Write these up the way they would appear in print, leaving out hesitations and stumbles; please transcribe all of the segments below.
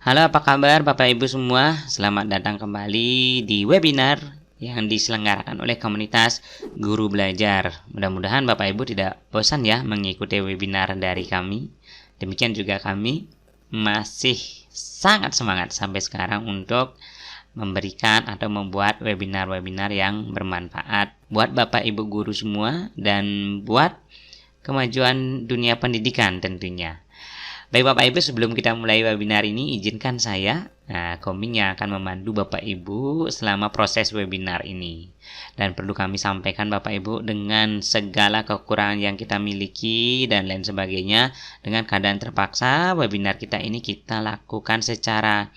Halo, apa kabar Bapak Ibu semua? Selamat datang kembali di webinar yang diselenggarakan oleh komunitas Guru Belajar. Mudah-mudahan Bapak Ibu tidak bosan ya mengikuti webinar dari kami. Demikian juga kami masih sangat semangat sampai sekarang untuk memberikan atau membuat webinar-webinar yang bermanfaat buat Bapak Ibu guru semua dan buat kemajuan dunia pendidikan tentunya. Baik Bapak Ibu, sebelum kita mulai webinar ini, izinkan saya, Koming yang akan memandu Bapak Ibu selama proses webinar ini. Dan perlu kami sampaikan Bapak Ibu, dengan segala kekurangan yang kita miliki dan lain sebagainya, dengan keadaan terpaksa webinar kita ini kita lakukan secara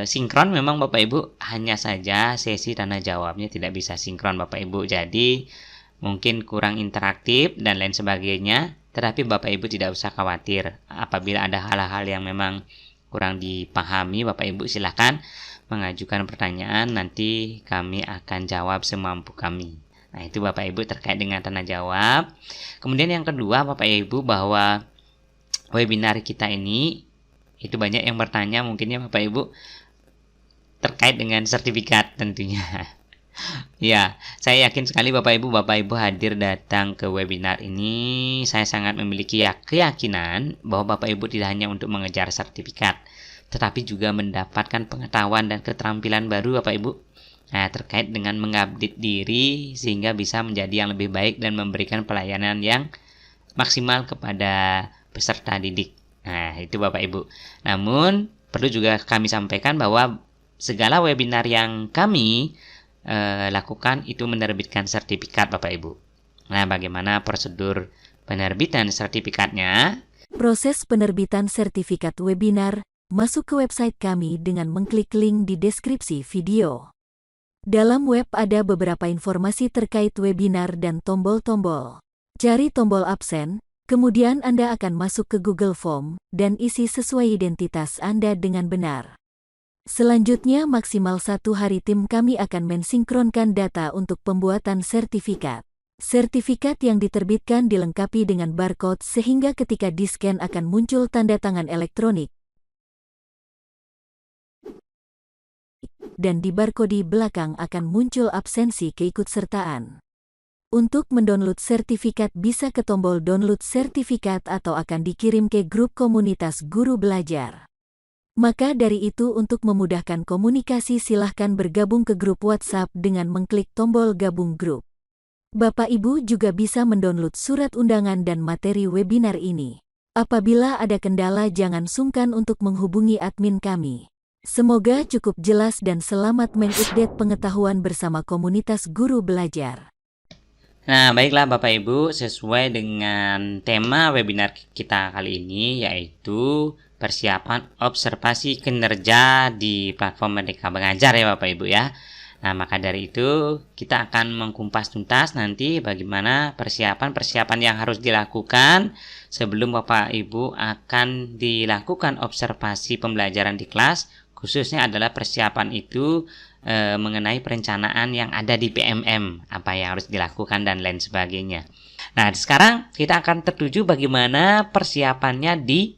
sinkron memang Bapak Ibu, hanya saja sesi tanya jawabnya tidak bisa sinkron Bapak Ibu. Jadi mungkin kurang interaktif dan lain sebagainya. Tetapi Bapak Ibu tidak usah khawatir. Apabila ada hal-hal yang memang kurang dipahami, Bapak Ibu silakan mengajukan pertanyaan, nanti kami akan jawab semampu kami. Nah, itu Bapak Ibu terkait dengan tanya jawab. Kemudian yang kedua Bapak Ibu, bahwa webinar kita ini itu banyak yang bertanya mungkinnya Bapak Ibu terkait dengan sertifikat tentunya. Ya, saya yakin sekali Bapak Ibu hadir datang ke webinar ini. Saya sangat memiliki keyakinan bahwa Bapak Ibu tidak hanya untuk mengejar sertifikat, tetapi juga mendapatkan pengetahuan dan keterampilan baru Bapak Ibu. Nah, terkait dengan mengupdate diri sehingga bisa menjadi yang lebih baik dan memberikan pelayanan yang maksimal kepada peserta didik. Nah, itu Bapak Ibu. Namun, perlu juga kami sampaikan bahwa segala webinar yang kami lakukan itu menerbitkan sertifikat Bapak Ibu. Nah, bagaimana prosedur penerbitan sertifikatnya? Proses penerbitan sertifikat webinar, masuk ke website kami dengan mengklik link di deskripsi video. Dalam web ada beberapa informasi terkait webinar dan tombol-tombol. Cari tombol absen, kemudian Anda akan masuk ke Google Form dan isi sesuai identitas Anda dengan benar. Selanjutnya maksimal 1 hari tim kami akan mensinkronkan data untuk pembuatan sertifikat. Sertifikat yang diterbitkan dilengkapi dengan barcode sehingga ketika di-scan akan muncul tanda tangan elektronik. Dan di barcode belakang akan muncul absensi keikutsertaan. Untuk mendownload sertifikat bisa ke tombol download sertifikat atau akan dikirim ke grup komunitas guru belajar. Maka dari itu untuk memudahkan komunikasi silahkan bergabung ke grup WhatsApp dengan mengklik tombol gabung grup. Bapak Ibu juga bisa mendownload surat undangan dan materi webinar ini. Apabila ada kendala jangan sungkan untuk menghubungi admin kami. Semoga cukup jelas dan selamat mengupdate pengetahuan bersama komunitas guru belajar. Nah, baiklah Bapak Ibu, sesuai dengan tema webinar kita kali ini, yaitu persiapan observasi kinerja di platform Merdeka Mengajar ya Bapak Ibu ya. Nah, maka dari itu kita akan mengkumpas tuntas nanti bagaimana persiapan-persiapan yang harus dilakukan sebelum Bapak Ibu akan dilakukan observasi pembelajaran di kelas. Khususnya adalah persiapan itu mengenai perencanaan yang ada di PMM, apa yang harus dilakukan dan lain sebagainya. Nah, sekarang kita akan tertuju bagaimana persiapannya di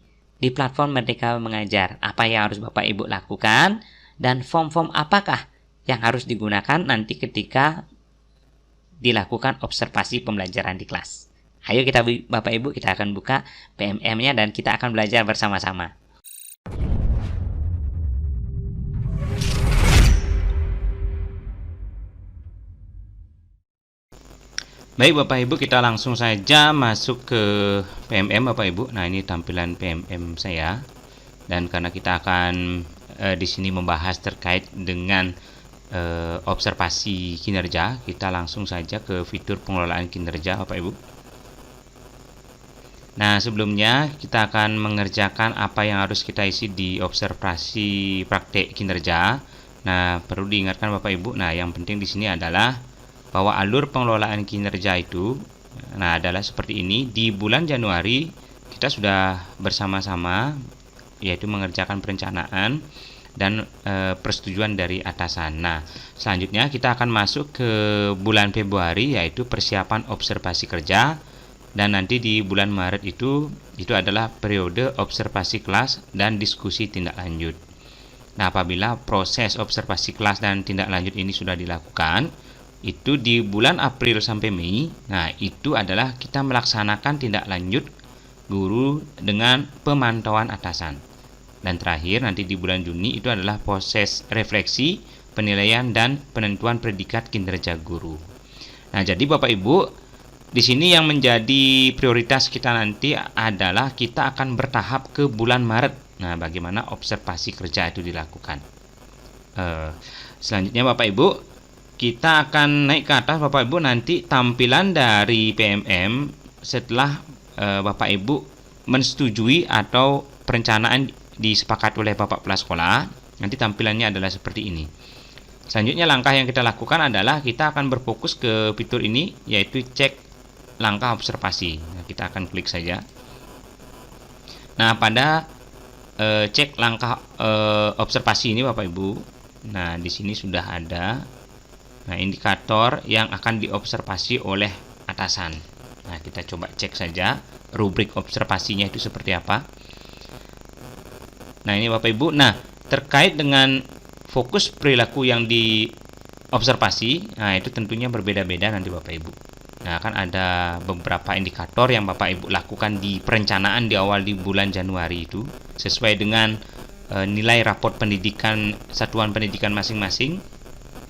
platform Merdeka Mengajar. Apa yang harus Bapak Ibu lakukan dan form-form apakah yang harus digunakan nanti ketika dilakukan observasi pembelajaran di kelas. Ayo kita Bapak Ibu, kita akan buka PMM-nya dan kita akan belajar bersama-sama. Baik Bapak Ibu, kita langsung saja masuk ke PMM Bapak Ibu. Nah, ini tampilan PMM saya. Dan karena kita akan di sini membahas terkait dengan observasi kinerja, kita langsung saja ke fitur pengelolaan kinerja Bapak Ibu. Nah, sebelumnya kita akan mengerjakan apa yang harus kita isi di observasi praktek kinerja. Nah, perlu diingatkan Bapak Ibu. Nah, yang penting di sini adalah bahwa alur pengelolaan kinerja itu adalah seperti ini. Di bulan Januari kita sudah bersama-sama yaitu mengerjakan perencanaan dan persetujuan dari atasan. Nah, selanjutnya kita akan masuk ke bulan Februari yaitu persiapan observasi kerja Dan nanti di bulan Maret itu adalah periode observasi kelas dan diskusi tindak lanjut. Nah, apabila proses observasi kelas dan tindak lanjut ini sudah dilakukan, itu di bulan April sampai Mei, nah itu adalah kita melaksanakan tindak lanjut guru dengan pemantauan atasan. Dan terakhir nanti di bulan Juni itu adalah proses refleksi, penilaian dan penentuan predikat kinerja guru. Nah, jadi Bapak Ibu, di sini yang menjadi prioritas kita nanti adalah kita akan bertahap ke bulan Maret. Nah, bagaimana observasi kerja itu dilakukan. Selanjutnya Bapak Ibu, kita akan naik ke atas Bapak Ibu, nanti tampilan dari PMM setelah Bapak Ibu mensetujui atau perencanaan disepakati oleh Bapak Kepala Sekolah, nanti tampilannya adalah seperti ini. Selanjutnya langkah yang kita lakukan adalah kita akan berfokus ke fitur ini, yaitu cek langkah observasi. Nah, kita akan klik saja. Nah, pada cek langkah observasi ini Bapak Ibu, nah di sini sudah ada indikator yang akan diobservasi oleh atasan. Nah, kita coba cek saja rubrik observasinya itu seperti apa. Nah, ini Bapak Ibu. Nah, terkait dengan fokus perilaku yang diobservasi, nah itu tentunya berbeda-beda nanti Bapak Ibu. Nah, kan ada beberapa indikator yang Bapak Ibu lakukan di perencanaan di awal di bulan Januari itu sesuai dengan nilai raport pendidikan satuan pendidikan masing-masing,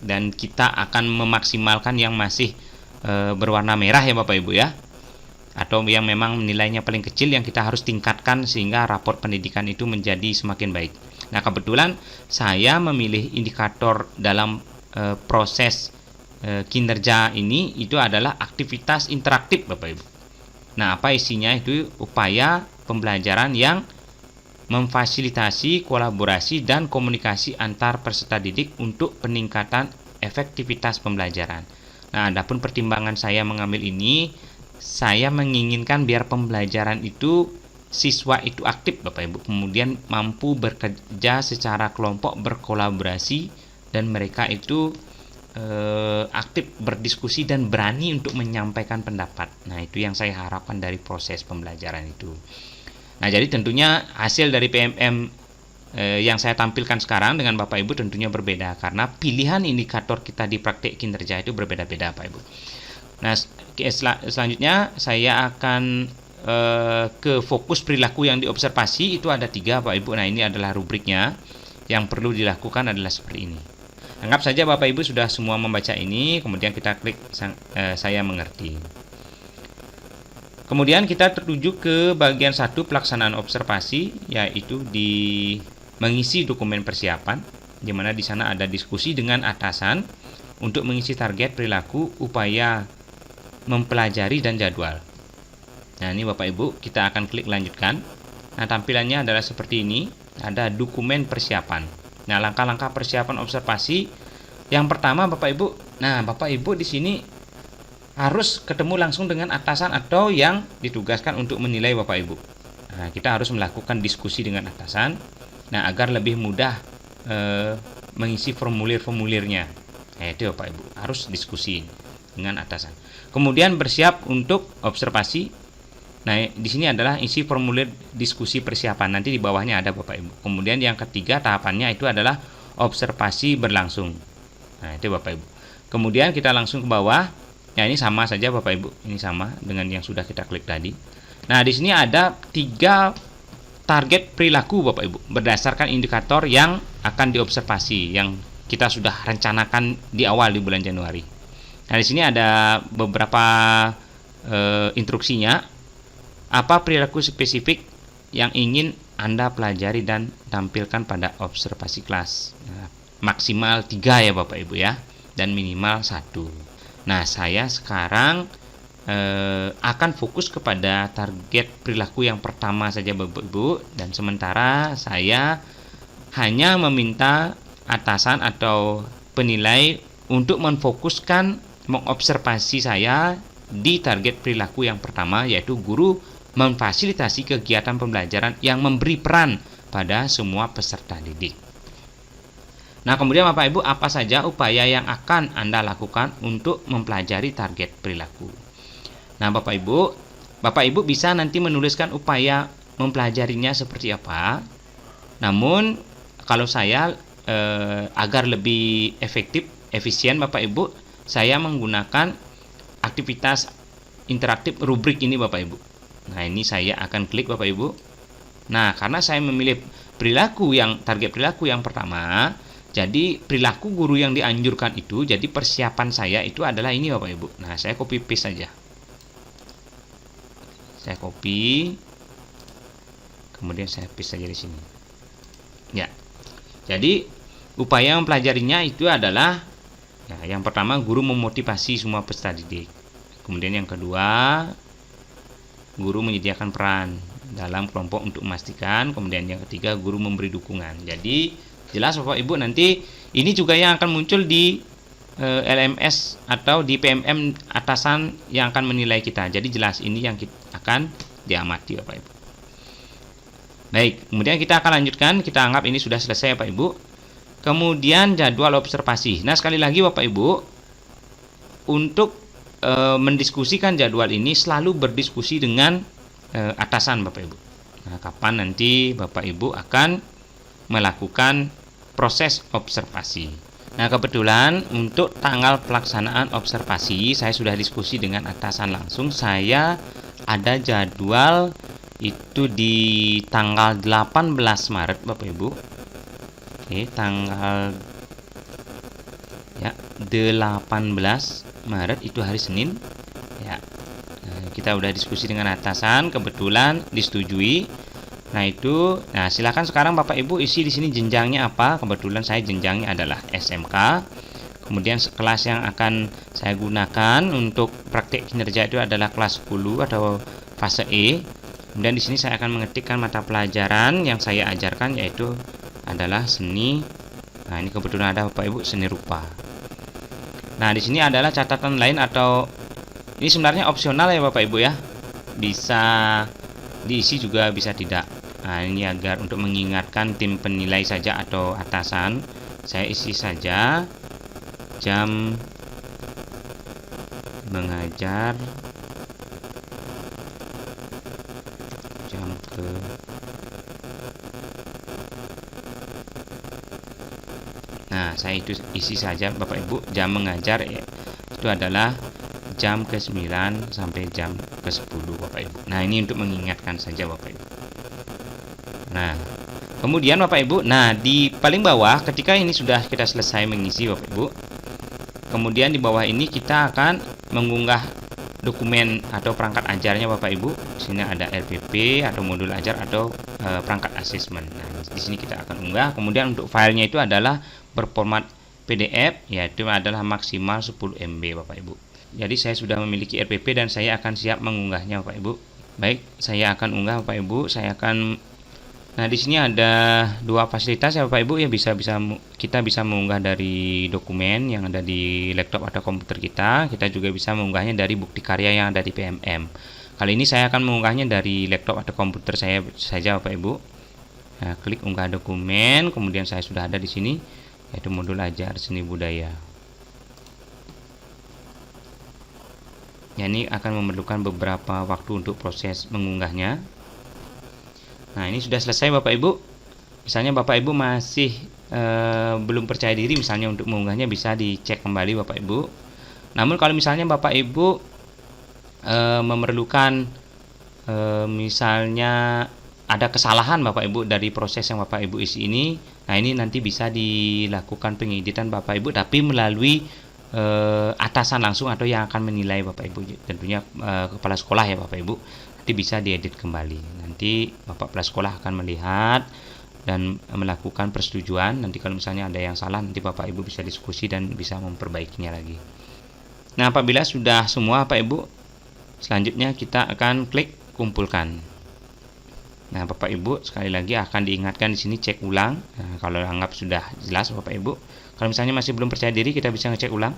dan kita akan memaksimalkan yang masih berwarna merah ya Bapak Ibu ya, atau yang memang nilainya paling kecil yang kita harus tingkatkan sehingga raport pendidikan itu menjadi semakin baik. Nah, kebetulan saya memilih indikator dalam proses kinerja ini itu adalah aktivitas interaktif Bapak Ibu. Nah, apa isinya? Itu upaya pembelajaran yang memfasilitasi kolaborasi dan komunikasi antar peserta didik untuk peningkatan efektivitas pembelajaran. Nah, adapun pertimbangan saya mengambil ini, saya menginginkan biar pembelajaran itu siswa itu aktif Bapak Ibu, kemudian mampu bekerja secara kelompok, berkolaborasi, dan mereka itu aktif berdiskusi dan berani untuk menyampaikan pendapat. Nah, itu yang saya harapkan dari proses pembelajaran itu. Nah, jadi tentunya hasil dari PMM yang saya tampilkan sekarang dengan Bapak Ibu tentunya berbeda karena pilihan indikator kita di praktik kinerja itu berbeda-beda Bapak Ibu. Nah, selanjutnya saya akan ke fokus perilaku yang diobservasi. Itu ada 3 Bapak Ibu. Nah, ini adalah rubriknya. Yang perlu dilakukan adalah seperti ini. Anggap saja Bapak Ibu sudah semua membaca ini, kemudian kita klik saya mengerti. Kemudian kita tertuju ke bagian 1 pelaksanaan observasi, yaitu di mengisi dokumen persiapan, di mana di sana ada diskusi dengan atasan untuk mengisi target perilaku, upaya mempelajari dan jadwal. Nah, ini Bapak Ibu, kita akan klik lanjutkan. Nah, tampilannya adalah seperti ini, ada dokumen persiapan. Nah, langkah-langkah persiapan observasi yang pertama Bapak Ibu. Nah, Bapak Ibu di sini harus ketemu langsung dengan atasan atau yang ditugaskan untuk menilai Bapak Ibu. Nah, kita harus melakukan diskusi dengan atasan. Nah, agar lebih mudah mengisi formulir-formulirnya. Nah, itu Bapak Ibu, harus diskusi dengan atasan. Kemudian bersiap untuk observasi. Nah, di sini adalah isi formulir diskusi persiapan. Nanti di bawahnya ada Bapak Ibu. Kemudian yang ketiga tahapannya itu adalah observasi berlangsung. Nah, itu Bapak Ibu. Kemudian kita langsung ke bawah. Nah, ini sama saja Bapak Ibu. Ini sama dengan yang sudah kita klik tadi. Nah, di sini ada 3 target perilaku Bapak Ibu berdasarkan indikator yang akan diobservasi yang kita sudah rencanakan di awal di bulan Januari. Nah, di sini ada beberapa instruksinya. Apa perilaku spesifik yang ingin Anda pelajari dan tampilkan pada observasi kelas? Nah, maksimal 3 ya Bapak Ibu ya, dan minimal 1. Nah, saya sekarang akan fokus kepada target perilaku yang pertama saja Bapak Ibu, dan sementara saya hanya meminta atasan atau penilai untuk memfokuskan mengobservasi saya di target perilaku yang pertama, yaitu guru memfasilitasi kegiatan pembelajaran yang memberi peran pada semua peserta didik. Nah, kemudian Bapak Ibu, apa saja upaya yang akan Anda lakukan untuk mempelajari target perilaku? Nah, Bapak Ibu, Bapak Ibu bisa nanti menuliskan upaya mempelajarinya seperti apa. Namun kalau saya agar lebih efektif, efisien Bapak Ibu, saya menggunakan aktivitas interaktif rubrik ini Bapak Ibu. Nah, ini saya akan klik Bapak Ibu. Nah, karena saya memilih target perilaku yang pertama, jadi perilaku guru yang dianjurkan itu, jadi persiapan saya itu adalah ini Bapak Ibu. Nah, saya copy paste saja. Saya copy, kemudian saya paste saja di sini. Ya. Jadi upaya mempelajarinya itu adalah yang pertama, guru memotivasi semua peserta didik. Kemudian yang kedua, guru menyediakan peran dalam kelompok untuk memastikan. Kemudian yang ketiga, guru memberi dukungan. Jadi jelas Bapak Ibu, nanti ini juga yang akan muncul di LMS atau di PMM atasan yang akan menilai kita. Jadi jelas ini yang akan diamati Bapak Ibu. Baik, kemudian kita akan lanjutkan. Kita anggap ini sudah selesai Bapak Ibu. Kemudian jadwal observasi. Nah, sekali lagi Bapak Ibu, untuk mendiskusikan jadwal ini selalu berdiskusi dengan atasan Bapak Ibu. Nah, kapan nanti Bapak Ibu akan melakukan proses observasi. Nah, kebetulan untuk tanggal pelaksanaan observasi saya sudah diskusi dengan atasan langsung. Saya ada jadwal itu di tanggal 18 Maret Bapak Ibu. Oke, tanggal 18 Maret itu hari Senin. Ya. Kita udah diskusi dengan atasan, kebetulan disetujui. Nah, silakan sekarang Bapak Ibu isi di sini jenjangnya apa. Kebetulan saya jenjangnya adalah SMK. Kemudian kelas yang akan saya gunakan untuk praktik kinerja itu adalah kelas 10 atau fase E. Kemudian di sini saya akan mengetikkan mata pelajaran yang saya ajarkan, yaitu adalah seni. Nah, ini kebetulan ada Bapak Ibu seni rupa. Nah, di sini adalah catatan lain, atau ini sebenarnya opsional ya Bapak Ibu ya. Bisa diisi juga bisa tidak. Nah, ini agar untuk mengingatkan tim penilai saja atau atasan, saya isi saja jam mengajar jam ke Nah, saya itu isi saja Bapak Ibu, jam mengajar itu adalah jam ke-9 sampai jam ke-10 Bapak Ibu. Nah, ini untuk mengingatkan saja Bapak Ibu. Nah, kemudian Bapak Ibu, di paling bawah ketika ini sudah kita selesai mengisi Bapak Ibu, kemudian di bawah ini kita akan mengunggah dokumen atau perangkat ajarnya Bapak Ibu. Di sini ada RPP atau modul ajar atau perangkat asesmen. Nah, di sini kita akan unggah. Kemudian untuk filenya itu adalah berformat PDF, yaitu adalah maksimal 10 MB Bapak Ibu. Jadi saya sudah memiliki RPP dan saya akan siap mengunggahnya Bapak Ibu. Baik, saya akan unggah Bapak Ibu. Nah, di sini ada dua fasilitas ya Bapak Ibu, ya kita bisa mengunggah dari dokumen yang ada di laptop atau komputer kita. Kita juga bisa mengunggahnya dari bukti karya yang ada di PMM. Kali ini saya akan mengunggahnya dari laptop atau komputer saya saja Bapak Ibu. Nah, klik unggah dokumen, kemudian saya sudah ada di sini, yaitu modul ajar seni budaya. Ya, ini akan memerlukan beberapa waktu untuk proses mengunggahnya. Nah, ini sudah selesai Bapak Ibu. Misalnya Bapak Ibu masih belum percaya diri misalnya untuk mengunggahnya, bisa dicek kembali Bapak Ibu. Namun kalau misalnya Bapak Ibu memerlukan misalnya ada kesalahan Bapak Ibu dari proses yang Bapak Ibu isi ini, nah ini nanti bisa dilakukan pengeditan Bapak Ibu, tapi melalui atasan langsung atau yang akan menilai Bapak Ibu, tentunya kepala sekolah ya Bapak Ibu. Nanti bisa diedit kembali. Nanti Bapak kepala sekolah akan melihat dan melakukan persetujuan. Nanti kalau misalnya ada yang salah, nanti Bapak Ibu bisa diskusi dan bisa memperbaikinya lagi. Nah, apabila sudah semua Bapak Ibu, selanjutnya kita akan klik kumpulkan. Nah, Bapak Ibu sekali lagi akan diingatkan di sini cek ulang. Nah, kalau anggap sudah jelas Bapak Ibu, kalau misalnya masih belum percaya diri, kita bisa ngecek ulang,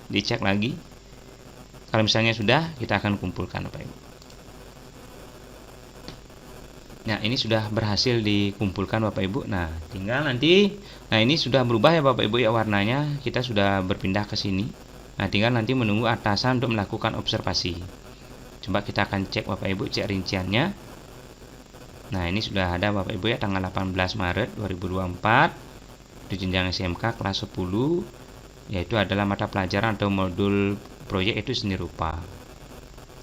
dicek lagi. Kalau misalnya sudah, kita akan kumpulkan Bapak Ibu. Nah, ini sudah berhasil dikumpulkan Bapak Ibu. Nah, tinggal nanti, ini sudah berubah ya Bapak Ibu ya warnanya. Kita sudah berpindah ke sini. Nah, tinggal nanti menunggu atasan untuk melakukan observasi. Coba kita akan cek Bapak Ibu, cek rinciannya. Nah, ini sudah ada Bapak Ibu ya, tanggal 18 Maret 2024 di jenjang SMK kelas 10, yaitu adalah mata pelajaran atau modul proyek itu seni rupa.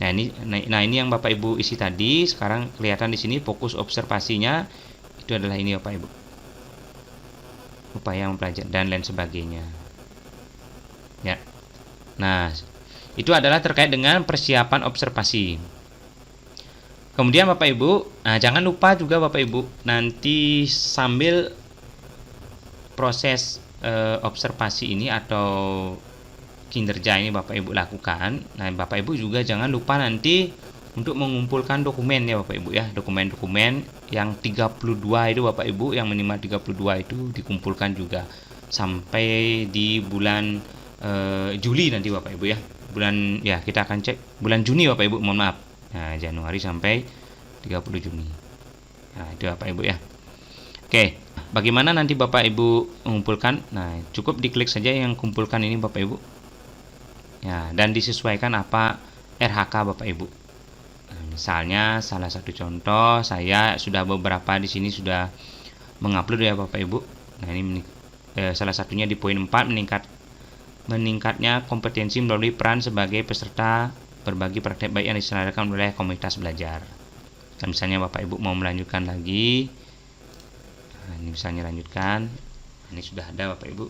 Nah ini yang Bapak Ibu isi tadi. Sekarang kelihatan di sini fokus observasinya itu adalah ini Bapak Ibu, upaya mempelajari dan lain sebagainya. Ya. Nah, itu adalah terkait dengan persiapan observasi. Kemudian Bapak Ibu, jangan lupa juga Bapak Ibu nanti sambil proses observasi ini atau kinerja ini Bapak Ibu lakukan. Nah, Bapak Ibu juga jangan lupa nanti untuk mengumpulkan dokumen ya Bapak Ibu ya. Dokumen-dokumen yang 32 itu Bapak Ibu, yang minimal 32 itu dikumpulkan juga sampai di bulan Juli nanti Bapak Ibu ya. Bulan ya kita akan cek bulan Juni Bapak Ibu, mohon maaf. Nah, Januari sampai 30 Juni. Nah, itu Bapak Ibu ya. Oke, bagaimana nanti Bapak Ibu mengumpulkan? Nah, cukup diklik saja yang kumpulkan ini Bapak Ibu. Ya, dan disesuaikan apa RHK Bapak Ibu. Nah, misalnya salah satu contoh, saya sudah beberapa di sini sudah mengupload ya Bapak Ibu. Nah, ini salah satunya di poin 4, meningkatnya kompetensi melalui peran sebagai peserta berbagi praktek baik yang diselenggarakan oleh komunitas belajar. Dan misalnya Bapak Ibu mau melanjutkan lagi. Nah, ini misalnya lanjutkan. Ini sudah ada Bapak Ibu.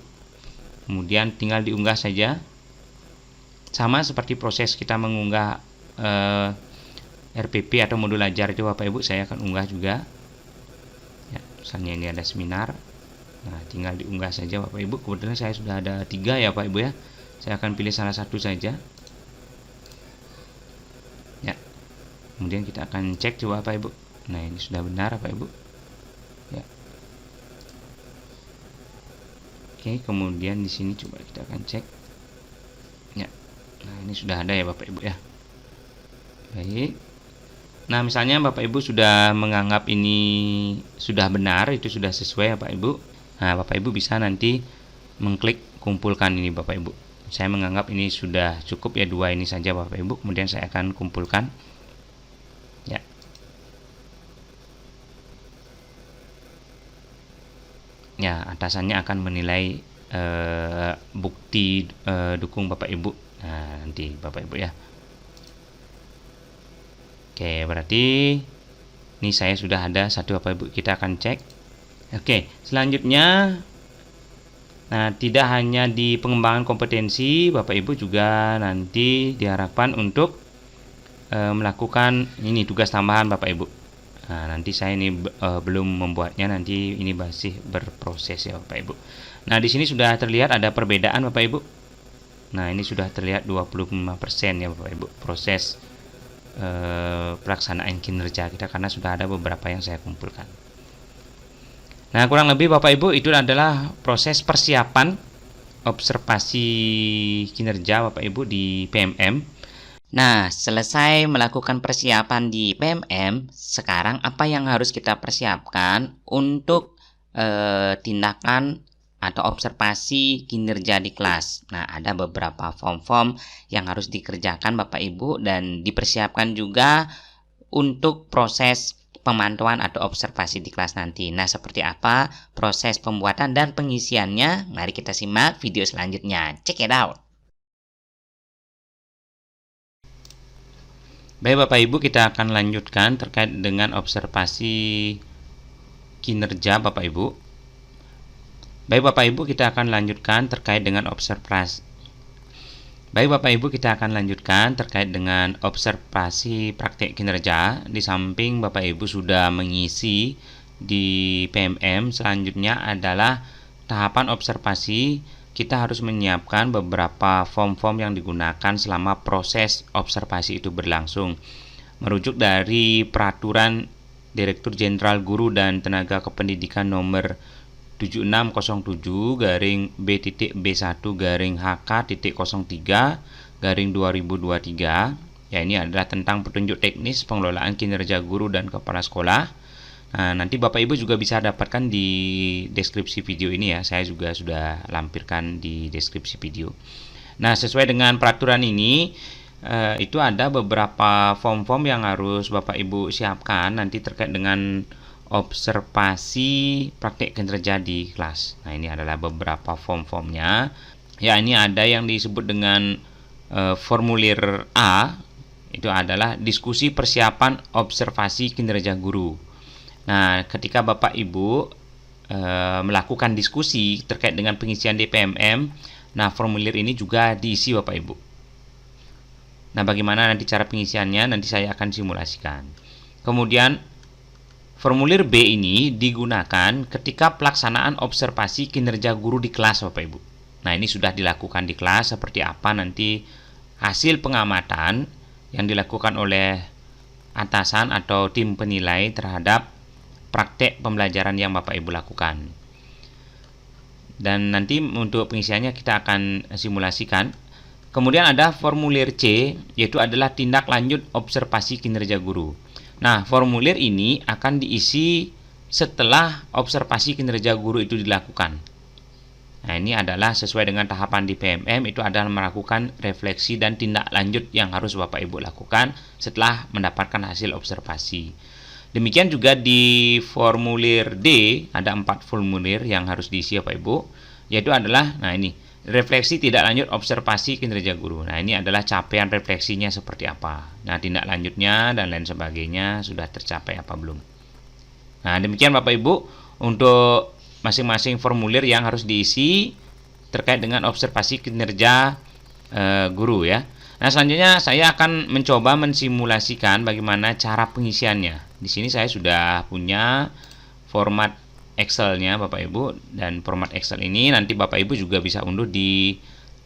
Kemudian tinggal diunggah saja. Sama seperti proses kita mengunggah RPP atau modul ajar itu Bapak Ibu, saya akan unggah juga ya, misalnya ini ada seminar. Nah, tinggal diunggah saja Bapak Ibu. Kebetulan saya sudah ada 3 ya Bapak Ibu ya, saya akan pilih salah satu saja ya. Kemudian kita akan cek coba Bapak Ibu. Nah, ini sudah benar Bapak Ibu ya. Oke, kemudian di sini coba kita akan cek ya. Nah, ini sudah ada ya Bapak Ibu ya. Baik. Nah, misalnya Bapak Ibu sudah menganggap ini sudah benar, itu sudah sesuai Bapak Ibu. Nah, Bapak Ibu bisa nanti mengklik kumpulkan ini Bapak Ibu. Saya menganggap ini sudah cukup ya, 2 ini saja Bapak Ibu. Kemudian saya akan kumpulkan. Ya. Ya, atasannya akan menilai bukti dukung Bapak Ibu. Nah, nanti Bapak Ibu ya. Oke, berarti ini saya sudah ada satu Bapak Ibu, kita akan cek. Oke, selanjutnya nah, tidak hanya di pengembangan kompetensi, Bapak Ibu juga nanti diharapkan untuk melakukan ini tugas tambahan Bapak Ibu. Nah, nanti saya ini belum membuatnya, nanti ini masih berproses ya Bapak Ibu. Nah, di sini sudah terlihat ada perbedaan Bapak Ibu. Nah, ini sudah terlihat 25% ya Bapak Ibu proses pelaksanaan kinerja kita, karena sudah ada beberapa yang saya kumpulkan. Nah, kurang lebih Bapak Ibu itu adalah proses persiapan observasi kinerja Bapak Ibu di PMM. Nah, selesai melakukan persiapan di PMM, sekarang apa yang harus kita persiapkan untuk tindakan atau observasi kinerja di kelas? Nah, ada beberapa form-form yang harus dikerjakan Bapak Ibu dan dipersiapkan juga untuk proses pemantauan atau observasi di kelas nanti. Nah, seperti apa proses pembuatan dan pengisiannya? Mari kita simak video selanjutnya. Check it out. Baik Bapak Ibu, kita akan lanjutkan terkait dengan observasi kinerja Bapak Ibu. Baik Bapak Ibu, kita akan lanjutkan terkait dengan observasi. Baik Bapak Ibu, kita akan lanjutkan terkait dengan observasi praktek kinerja. Di samping Bapak Ibu sudah mengisi di PMM, selanjutnya adalah tahapan observasi. Kita harus menyiapkan beberapa form-form yang digunakan selama proses observasi itu berlangsung. Merujuk dari Peraturan Direktur Jenderal Guru dan Tenaga Kependidikan nomor 7607-B.B1-HK.03-2023, ya, ini adalah tentang petunjuk teknis pengelolaan kinerja guru dan kepala sekolah. Nah, nanti Bapak Ibu juga bisa dapatkan di deskripsi video ini ya, saya juga sudah lampirkan di deskripsi video. Nah, sesuai dengan peraturan ini, itu ada beberapa form-form yang harus Bapak Ibu siapkan nanti terkait dengan observasi praktik kinerja di kelas. Nah, ini adalah beberapa form-formnya. Ya, ini ada yang disebut dengan formulir A, itu adalah diskusi persiapan observasi kinerja guru. Nah, ketika Bapak Ibu melakukan diskusi terkait dengan pengisian DPMM, nah formulir ini juga diisi Bapak Ibu. Nah, bagaimana nanti cara pengisiannya nanti saya akan simulasikan. Kemudian formulir B ini digunakan ketika pelaksanaan observasi kinerja guru di kelas Bapak Ibu. Nah, ini sudah dilakukan di kelas, seperti apa nanti hasil pengamatan yang dilakukan oleh atasan atau tim penilai terhadap praktek pembelajaran yang Bapak Ibu lakukan. Dan nanti untuk pengisiannya kita akan simulasikan. Kemudian ada formulir C, yaitu adalah tindak lanjut observasi kinerja guru. Nah, formulir ini akan diisi setelah observasi kinerja guru itu dilakukan. Nah, ini adalah sesuai dengan tahapan di PMM, itu adalah melakukan refleksi dan tindak lanjut yang harus Bapak Ibu lakukan setelah mendapatkan hasil observasi. Demikian juga di formulir D, ada 4 formulir yang harus diisi Bapak Ibu, yaitu adalah, nah ini, refleksi tidak lanjut observasi kinerja guru. Nah, ini adalah capaian refleksinya seperti apa. Nah, tindak lanjutnya dan lain sebagainya sudah tercapai apa belum. Nah, demikian Bapak Ibu untuk masing-masing formulir yang harus diisi terkait dengan observasi kinerja guru ya. Nah, selanjutnya saya akan mencoba mensimulasikan bagaimana cara pengisiannya. Di sini saya sudah punya format Excel-nya Bapak Ibu, dan format Excel ini nanti Bapak Ibu juga bisa unduh di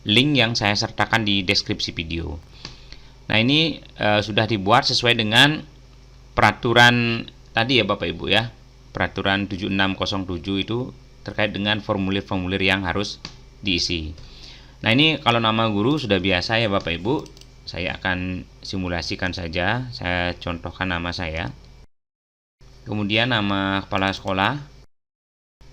link yang saya sertakan di deskripsi video. Nah, ini sudah dibuat sesuai dengan peraturan tadi ya Bapak Ibu ya. Peraturan 7607 itu terkait dengan formulir-formulir yang harus diisi. Nah, ini kalau nama guru sudah biasa ya Bapak Ibu. Saya akan simulasikan saja. Saya contohkan nama saya. Kemudian nama kepala sekolah.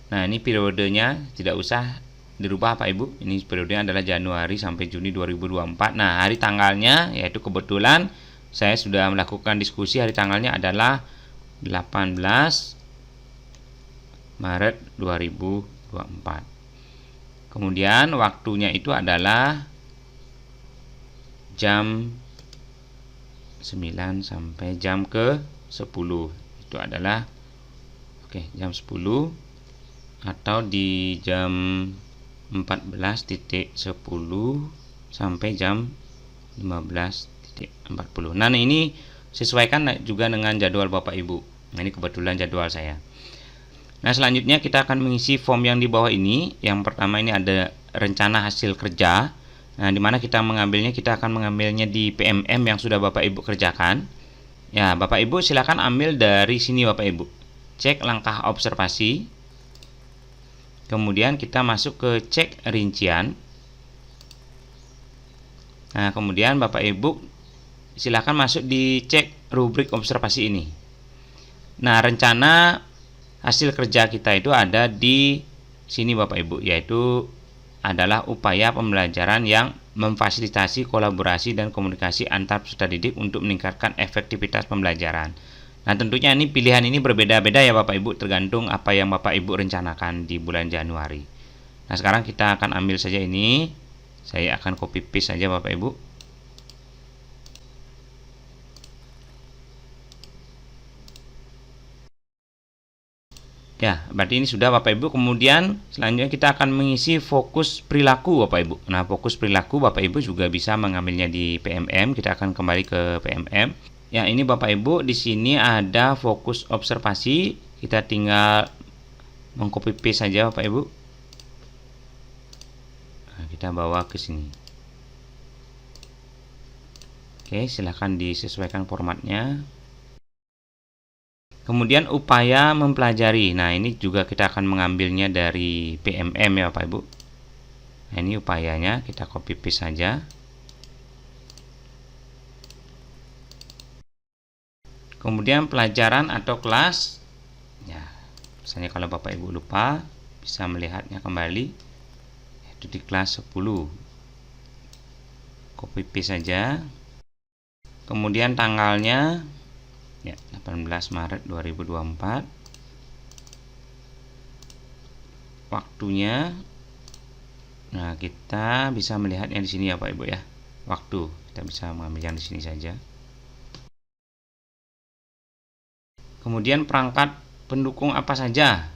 Nah, ini periodenya tidak usah dirubah Pak Ibu. Ini periodenya adalah Januari sampai Juni 2024. Nah, hari tanggalnya yaitu kebetulan saya sudah melakukan diskusi, hari tanggalnya adalah 18 Maret 2024. Kemudian waktunya itu adalah jam 9 sampai jam ke 10. Itu adalah jam 10 atau di jam 14.10 sampai jam 15.40. Nah, ini sesuaikan juga dengan jadwal Bapak Ibu. Nah, ini kebetulan jadwal saya. Nah, selanjutnya kita akan mengisi form yang di bawah ini. Yang pertama ini ada rencana hasil kerja. Nah, dimana kita mengambilnya, kita akan mengambilnya di PMM yang sudah Bapak Ibu kerjakan. Ya, Bapak Ibu silakan ambil dari sini Bapak Ibu. Cek langkah observasi. Kemudian kita masuk ke cek rincian. Nah, kemudian Bapak Ibu silakan masuk di cek rubrik observasi ini. Nah, rencana hasil kerja kita itu ada di sini Bapak Ibu, yaitu adalah upaya pembelajaran yang memfasilitasi kolaborasi dan komunikasi antar peserta didik untuk meningkatkan efektivitas pembelajaran. Nah, tentunya ini pilihan ini berbeda-beda ya Bapak Ibu, tergantung apa yang Bapak Ibu rencanakan di bulan Januari. Nah, sekarang kita akan ambil saja ini. Saya akan copy paste saja Bapak Ibu. Ya, berarti ini sudah Bapak Ibu. Kemudian selanjutnya kita akan mengisi fokus perilaku Bapak Ibu. Nah, fokus perilaku Bapak Ibu juga bisa mengambilnya di PMM. Kita akan kembali ke PMM. Ya, ini Bapak Ibu, di sini ada fokus observasi. Kita tinggal mengcopy paste saja Bapak Ibu. Nah, kita bawa ke sini. Oke, silahkan disesuaikan formatnya. Kemudian upaya mempelajari. Nah, ini juga kita akan mengambilnya dari PMM ya Bapak Ibu. Nah, ini upayanya, kita copy paste saja. Kemudian pelajaran atau kelas, ya, misalnya kalau Bapak Ibu lupa, bisa melihatnya kembali, yaitu di kelas 10. Copy paste saja. Kemudian tanggalnya ya 18 Maret 2024. Waktunya, nah kita bisa melihatnya di sini ya Pak Ibu ya. Waktu kita bisa mengambil yang di sini saja. Kemudian perangkat pendukung apa saja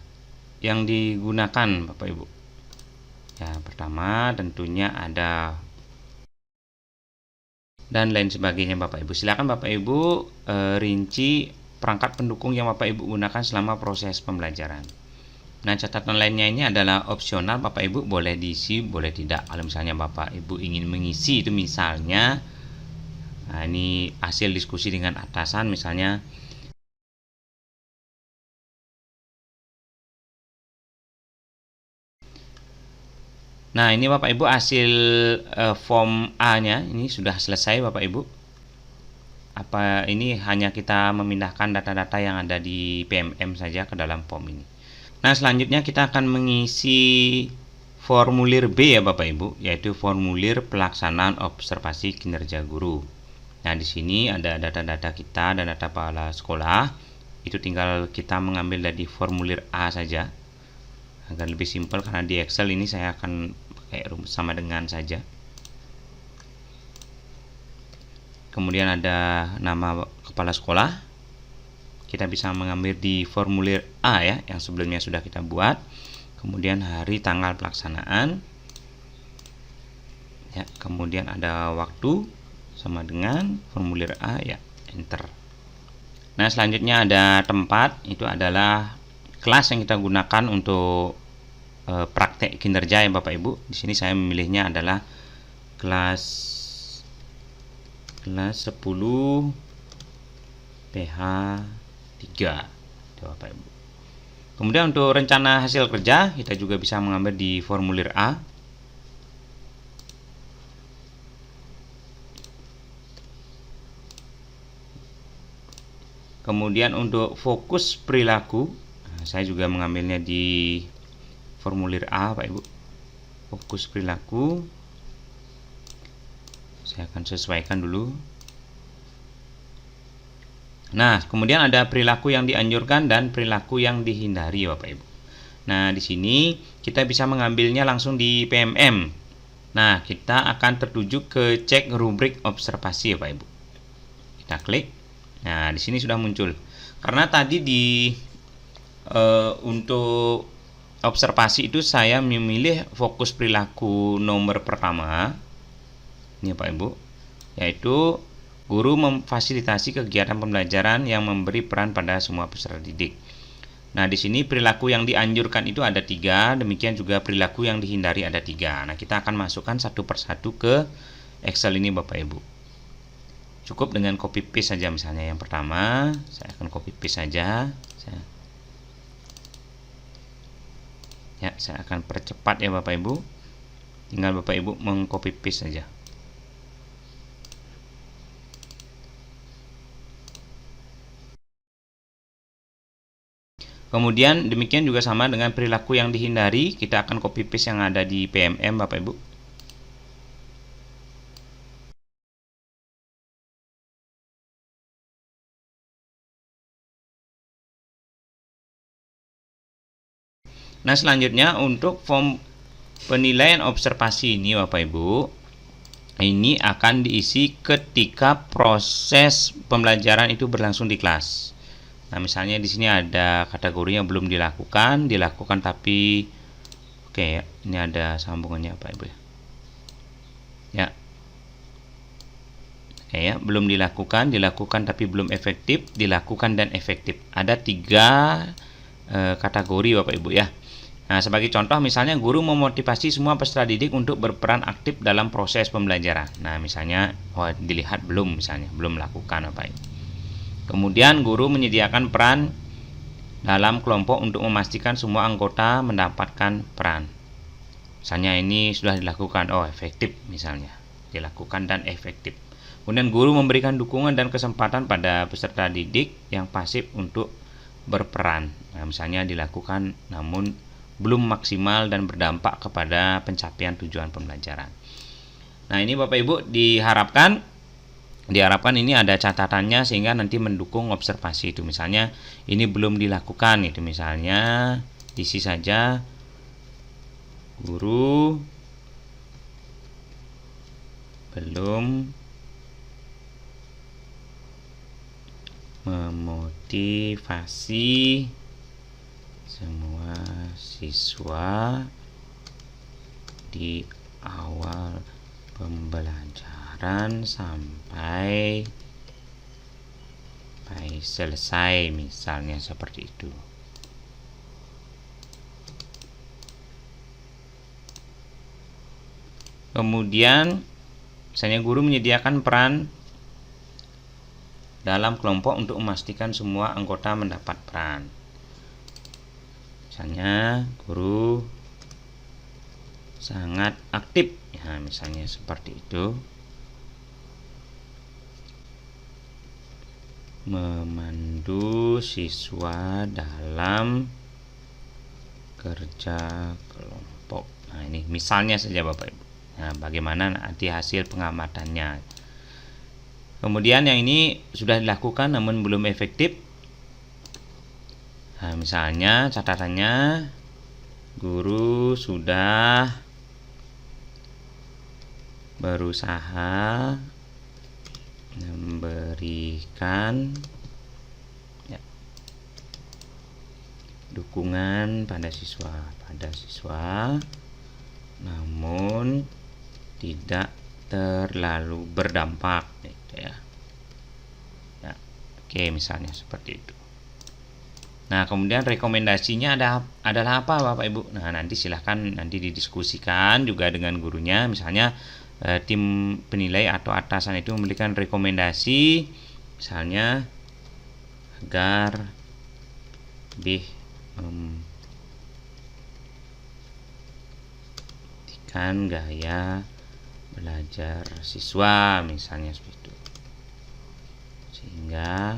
yang digunakan Bapak Ibu? Ya, pertama tentunya ada dan lain sebagainya Bapak Ibu. Silakan Bapak Ibu rinci perangkat pendukung yang Bapak Ibu gunakan selama proses pembelajaran. Nah, catatan lainnya ini adalah opsional, Bapak Ibu boleh diisi, boleh tidak. Kalau misalnya Bapak Ibu ingin mengisi itu misalnya, nah ini hasil diskusi dengan atasan misalnya. Nah, ini Bapak Ibu hasil form A-nya ini sudah selesai Bapak Ibu. Apa ini hanya kita memindahkan data-data yang ada di PMM saja ke dalam form ini. Nah, selanjutnya kita akan mengisi formulir B ya Bapak Ibu, yaitu formulir pelaksanaan observasi kinerja guru. Nah, di sini ada data-data kita dan data kepala sekolah. Itu tinggal kita mengambil dari formulir A saja. Agar lebih simpel karena di Excel ini saya akan pakai rumus sama dengan saja. Kemudian ada nama kepala sekolah. Kita bisa mengambil di formulir A ya, yang sebelumnya sudah kita buat. Kemudian hari tanggal pelaksanaan. Ya, kemudian ada waktu sama dengan formulir A ya, enter. Nah, selanjutnya ada tempat, itu adalah kelas yang kita gunakan untuk praktek kinerja ya Bapak Ibu. Di sini saya memilihnya adalah kelas 10 PH 3 Bapak Ibu. Kemudian untuk rencana hasil kerja kita juga bisa mengambil di formulir A. Kemudian untuk fokus perilaku, saya juga mengambilnya di formulir A Pak Ibu. Fokus perilaku saya akan sesuaikan dulu. Nah, kemudian ada perilaku yang dianjurkan dan perilaku yang dihindari Bapak Ibu. Nah, di sini kita bisa mengambilnya langsung di PMM. Nah, kita akan tertuju ke cek rubrik observasi ya Pak Ibu. Kita klik. Nah, di sini sudah muncul. Karena tadi untuk observasi itu saya memilih fokus perilaku nomor pertama. Ini Pak Ibu, yaitu guru memfasilitasi kegiatan pembelajaran yang memberi peran pada semua peserta didik. Nah, di sini perilaku yang dianjurkan itu ada 3, demikian juga perilaku yang dihindari ada 3. Nah, kita akan masukkan satu persatu ke Excel ini Bapak Ibu. Cukup dengan copy paste saja, misalnya yang pertama, saya akan copy paste saja. Saya akan percepat ya Bapak Ibu. Tinggal Bapak Ibu meng-copy paste saja. Kemudian demikian juga sama dengan perilaku yang dihindari, kita akan copy paste yang ada di PMM Bapak Ibu. Nah, selanjutnya untuk form penilaian observasi ini Bapak Ibu, ini akan diisi ketika proses pembelajaran itu berlangsung di kelas. Nah, misalnya di sini ada kategori yang belum dilakukan tapi oke ya, ini ada sambungannya Pak Ibu ya. Ya. Oke ya, belum dilakukan tapi belum efektif, dilakukan dan efektif. Ada 3 kategori Bapak Ibu ya. Nah, sebagai contoh misalnya guru memotivasi semua peserta didik untuk berperan aktif dalam proses pembelajaran. Nah, misalnya dilihat belum melakukan Bapak Ibu. Kemudian guru menyediakan peran dalam kelompok untuk memastikan semua anggota mendapatkan peran. Misalnya ini sudah dilakukan, efektif misalnya. Dilakukan dan efektif. Kemudian guru memberikan dukungan dan kesempatan pada peserta didik yang pasif untuk berperan. Nah, misalnya dilakukan namun belum maksimal dan berdampak kepada pencapaian tujuan pembelajaran. Nah, ini Bapak Ibu diharapkan Diharapkan ini ada catatannya sehingga nanti mendukung observasi itu. Misalnya ini belum dilakukan, itu misalnya isi saja guru belum memotivasi semua siswa di awal pembelajaran sampai selesai, misalnya seperti itu. Kemudian misalnya guru menyediakan peran dalam kelompok untuk memastikan semua anggota mendapat peran. Misalnya guru sangat aktif, ya misalnya seperti itu, memandu siswa dalam kerja kelompok. Nah, ini misalnya saja Bapak Ibu. Nah, bagaimana nanti hasil pengamatannya. Kemudian yang ini sudah dilakukan namun belum efektif. Nah, misalnya catatannya guru sudah berusaha memberikan dukungan pada siswa, namun tidak terlalu berdampak, gitu ya. Oke, misalnya seperti itu. Nah, kemudian rekomendasinya adalah apa Bapak Ibu? Nah, nanti silahkan nanti didiskusikan juga dengan gurunya. Misalnya tim penilai atau atasan itu memberikan rekomendasi, misalnya agar lebih memperhatikan gaya belajar siswa, misalnya seperti itu, sehingga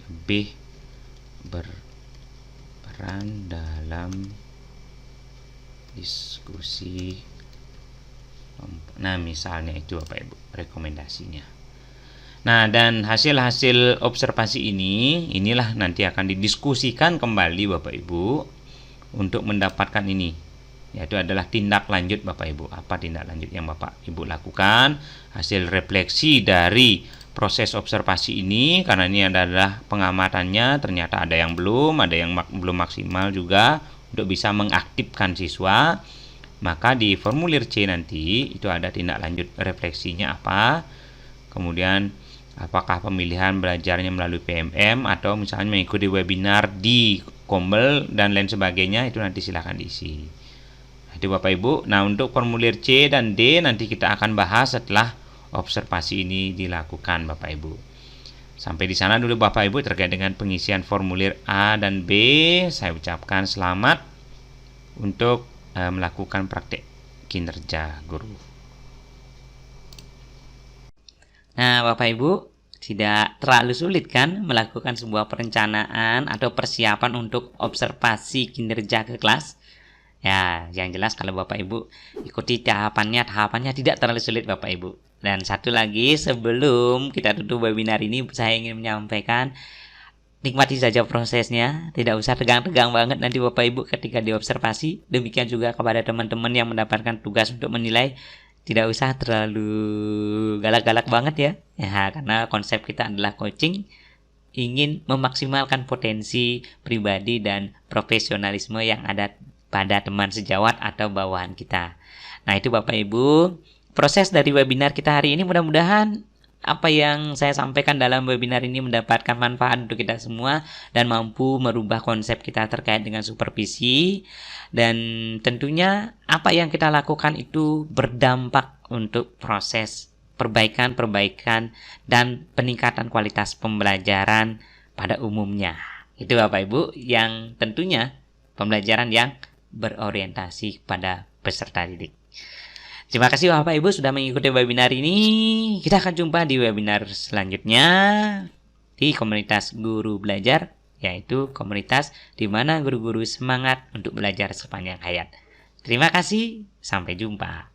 lebih berperan dalam diskusi. Nah, misalnya itu Bapak Ibu rekomendasinya. Nah, dan hasil-hasil observasi inilah nanti akan didiskusikan kembali Bapak Ibu untuk mendapatkan ini, yaitu adalah tindak lanjut Bapak Ibu. Apa tindak lanjut yang Bapak Ibu lakukan? Hasil refleksi dari proses observasi ini, karena ini adalah pengamatannya, ternyata ada yang belum maksimal juga untuk bisa mengaktifkan siswa. Maka di formulir C nanti itu ada tindak lanjut refleksinya apa, kemudian apakah pemilihan belajarnya melalui PMM atau misalnya mengikuti webinar di Kombel dan lain sebagainya, itu nanti silahkan diisi. Itu Bapak Ibu. Nah, untuk formulir C dan D nanti kita akan bahas setelah observasi ini dilakukan Bapak Ibu. Sampai di sana dulu Bapak Ibu terkait dengan pengisian formulir A dan B. Saya ucapkan selamat untuk melakukan praktek kinerja guru. Nah, Bapak Ibu, tidak terlalu sulit kan melakukan sebuah perencanaan atau persiapan untuk observasi kinerja ke kelas? Ya, yang jelas kalau Bapak Ibu ikuti tahapannya tidak terlalu sulit Bapak Ibu. Dan satu lagi, sebelum kita tutup webinar ini, saya ingin menyampaikan, nikmati saja prosesnya, tidak usah tegang-tegang banget nanti Bapak Ibu ketika diobservasi. Demikian juga kepada teman-teman yang mendapatkan tugas untuk menilai, tidak usah terlalu galak-galak banget ya. Ya, karena konsep kita adalah coaching, ingin memaksimalkan potensi pribadi dan profesionalisme yang ada pada teman sejawat atau bawahan kita. Nah, itu Bapak Ibu, proses dari webinar kita hari ini. Mudah-mudahan apa yang saya sampaikan dalam webinar ini mendapatkan manfaat untuk kita semua dan mampu merubah konsep kita terkait dengan supervisi, dan tentunya apa yang kita lakukan itu berdampak untuk proses perbaikan dan peningkatan kualitas pembelajaran pada umumnya. Itu Bapak Ibu, yang tentunya pembelajaran yang berorientasi pada peserta didik. Terima kasih Bapak Ibu sudah mengikuti webinar ini. Kita akan jumpa di webinar selanjutnya di komunitas Guru Belajar, yaitu komunitas di mana guru-guru semangat untuk belajar sepanjang hayat. Terima kasih, sampai jumpa.